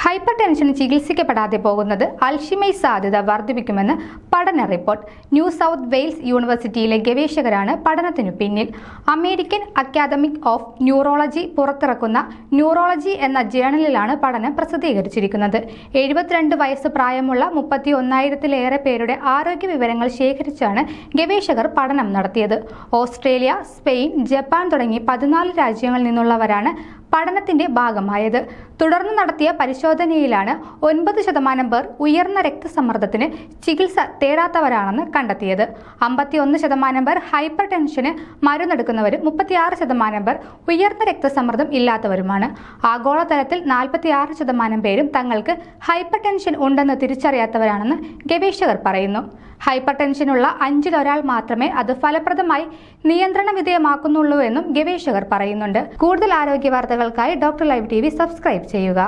Hyper tension ചികിത്സിക്കപ്പെടാതെ പോകുന്നത് Alzheimer's സാധ്യത വർദ്ധിപ്പിക്കുമെന്ന് പഠന റിപ്പോർട്ട്. ന്യൂ സൗത്ത് വെയിൽസ് യൂണിവേഴ്സിറ്റിയിലെ ഗവേഷകരാണ് പഠനത്തിനു പിന്നിൽ. അമേരിക്കൻ അക്കാദമിക് ഓഫ് ന്യൂറോളജി പുറത്തിറക്കുന്ന ന്യൂറോളജി എന്ന ജേണലിലാണ് പഠനം പ്രസിദ്ധീകരിച്ചിരിക്കുന്നത്. 72 വയസ്സ് പ്രായമുള്ള 31,000-ലേറെ പേരുടെ ആരോഗ്യ വിവരങ്ങൾ ശേഖരിച്ചാണ് ഗവേഷകർ പഠനം നടത്തിയത്. ഓസ്ട്രേലിയ, സ്പെയിൻ, ജപ്പാൻ തുടങ്ങി 14 രാജ്യങ്ങളിൽ നിന്നുള്ളവരാണ് പഠനത്തിന്റെ ഭാഗമായത്. തുടർന്ന് നടത്തിയ പരിശോധനയിലാണ് 9% പേർ ഉയർന്ന രക്തസമ്മർദ്ദത്തിന് ചികിത്സ തേടാത്തവരാണെന്ന് കണ്ടെത്തിയത്. 51% പേർ ഹൈപ്പർ ടെൻഷന് മരുന്നെടുക്കുന്നവരും 36% പേർ ഉയർന്ന രക്തസമ്മർദ്ദം ഇല്ലാത്തവരുമാണ്. ആഗോളതലത്തിൽ 46% പേരും തങ്ങൾക്ക് ഹൈപ്പർ ടെൻഷൻ ഉണ്ടെന്ന് തിരിച്ചറിയാത്തവരാണെന്ന് ഗവേഷകർ പറയുന്നു. ഹൈപ്പർ ടെൻഷനുള്ള 5-ൽ 1 മാത്രമേ അത് ഫലപ്രദമായി നിയന്ത്രണ വിധേയമാക്കുന്നുള്ളൂ എന്നും ഗവേഷകർ പറയുന്നുണ്ട്. കൂടുതൽ ആരോഗ്യ വാർത്തകൾക്കായി ഡോക്ടർ ലൈവ് TV സബ്സ്ക്രൈബ് ചെയ്യുക.